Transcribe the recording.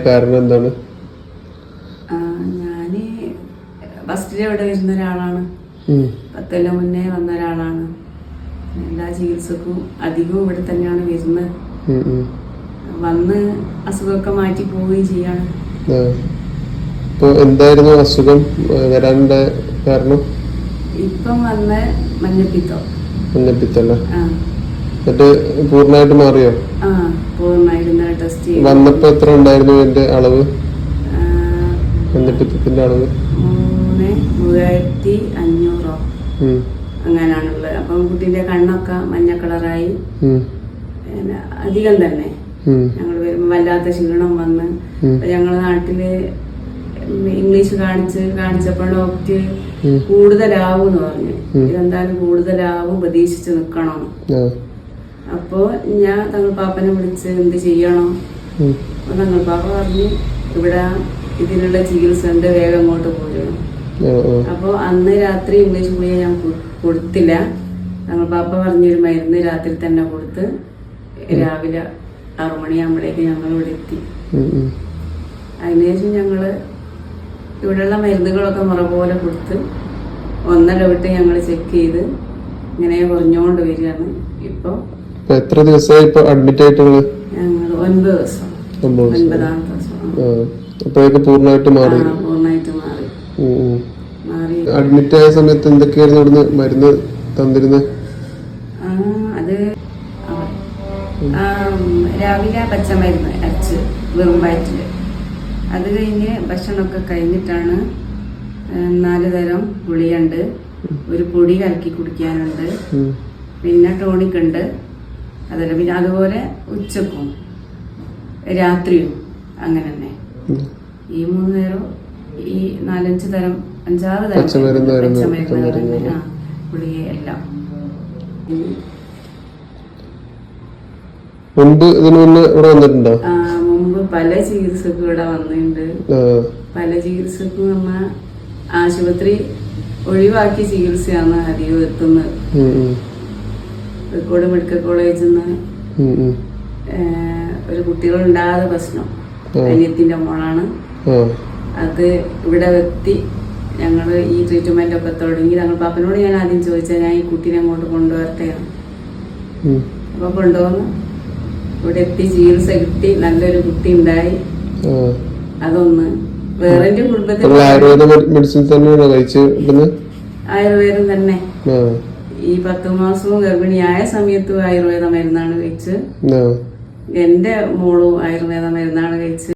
കാരണം എന്താണ്? ഞാന് ഫസ്റ്റില് ഇവിടെ വരുന്ന ഒരാളാണ്. 10 കൊല്ലം മുന്നേ വന്ന ഒരാളാണ്. എല്ലാ ചികിത്സക്കും അധികവും ഇവിടെ തന്നെയാണ് വരുന്നത്. വന്ന് അസുഖമൊക്കെ മാറ്റി പോവുകയും ചെയ്യാണ്. എന്തായിരുന്നു അസുഖം വരാനുള്ള കാരണം? ഇപ്പം വന്ന മഞ്ഞപ്പിത്തല്ലേ? എന്നിട്ട് പൂർണ്ണമായിട്ട് മാറിയോ? പൂർണ്ണമായിട്ട് ടെസ്റ്റ് ചെയ്തു. വന്നപ്പോ എത്ര ഉണ്ടായിരുന്നു അതിന്റെ അളവ്, മഞ്ഞപ്പിത്തത്തിന്റെ അളവ്? 3500 അങ്ങനാണുള്ളത്. അപ്പം കുട്ടീന്റെ കണ്ണൊക്കെ മഞ്ഞ കളറായി. അധികം തന്നെ ഞങ്ങൾ വരുമ്പോ വല്ലാത്ത ക്ഷീണം വന്ന് ഞങ്ങളെ നാട്ടില് ഇംഗ്ലീഷ് കാണിച്ചപ്പോൾ ഡോക്ടർ കൂടുതലാവും എന്ന് പറഞ്ഞു. ഇതെന്തായാലും കൂടുതലാവും, പ്രതീക്ഷിച്ച് നിക്കണം. അപ്പോ ഞാൻ തങ്ങൾ പാപ്പനെ വിളിച്ച് എന്ത് ചെയ്യണം? തങ്ങൾ പാപ്പ പറഞ്ഞു ഇവിടെ ഇതിനുള്ള ചികിത്സ ഉണ്ട്, വേഗം അങ്ങോട്ട് പോരണം. അപ്പൊ അന്ന് രാത്രി ഇംഗ്ലീഷ് ഗുളിക ഞാൻ കൊടുത്തില്ല. തങ്ങൾ പാപ്പ പറഞ്ഞൊരു മരുന്ന് രാത്രി തന്നെ കൊടുത്ത് രാവിലെ 6 മണിയാകുമ്പോഴേക്ക് ഞങ്ങൾ ഇവിടെ എത്തി. അതിനുശേഷം ഞങ്ങള് ഇവിടെയുള്ള മരുന്നുകളൊക്കെ മുറ പോലെ കൊടുത്ത് 1.5 വിട്ട് ഞങ്ങൾ ചെക്ക് ചെയ്ത് ഇങ്ങനെ കുറഞ്ഞോണ്ട് വരികയാണ്. ഇപ്പൊ എത്ര ദിവസമായി അഡ്മിറ്റ് ആയിട്ടുള്ളത്? ഞങ്ങൾ 9 ദിവസം. 9ാമത്തെ ദിവസം പൂർണ്ണമായിട്ട് മാറി. അഡ്മിറ്റ് ആയ സമയത്ത് എന്തൊക്കെയായിരുന്നു ഇവിടുന്ന് മരുന്ന് തന്നിരുന്നത്? അത് രാവിലെ പച്ചമരുന്ന് അരച്ച് വെറും വയറ്റില്, അത് കഴിഞ്ഞ് ഭക്ഷണമൊക്കെ കഴിഞ്ഞിട്ടാണ് 4 തരം ഗുളിയുണ്ട്, ഒരു പൊടി കലക്കി കുടിക്കാനുണ്ട്, പിന്നെ ടോണിക് ഉണ്ട്. അതല്ല പിന്നെ അതുപോലെ ഉച്ചക്കും രാത്രിയും അങ്ങനെ തന്നെ ഈ 3 നേരം ഈ 4-5 തരം 5-6 തരം പച്ചമരുന്ന് ഗുളിക എല്ലാം. മുമ്പ് ഇതിനു മുന്നേ ഇവിടെ വന്നിട്ടുണ്ടോ? മുമ്പ് പല ചികിത്സക്കും ഇവിടെ വന്നിട്ടുണ്ട്. പല ചികിത്സക്കും നമ്മ ആശുപത്രി ഒഴിവാക്കിയ ചികിത്സയാണ് അധികം എത്തുന്നത്. കോഴിക്കോട് മെഡിക്കൽ കോളേജിൽ നിന്ന് ഒരു കുട്ടികളുണ്ടാകാതെ പ്രശ്നം, അനിയത്തിന്റെ മോളാണ്. അത് ഇവിടെ എത്തി ഞങ്ങള് ഈ ട്രീറ്റ്മെന്റ് ഒക്കെ തുടങ്ങി. ഞങ്ങൾ പാപ്പനോട് ഞാൻ ആദ്യം ചോദിച്ചാൽ ഞാൻ ഈ കുട്ടീനെ അങ്ങോട്ട് കൊണ്ടുവരട്ടെയാണ്. അപ്പൊ കൊണ്ടുവന്ന് ഇവിടെ എത്തി ചികിത്സ കിട്ടി, നല്ലൊരു കുട്ടി ഉണ്ടായി. അതൊന്ന് വേറെ കുടുംബത്തിൽ ആയുർവേദം തന്നെ. ഈ 10 മാസവും ഗർഭിണിയായ സമയത്തും ആയുർവേദ മരുന്നാണ് കഴിച്ച്. എന്റെ മോളും ആയുർവേദ മരുന്നാണ് കഴിച്ച്.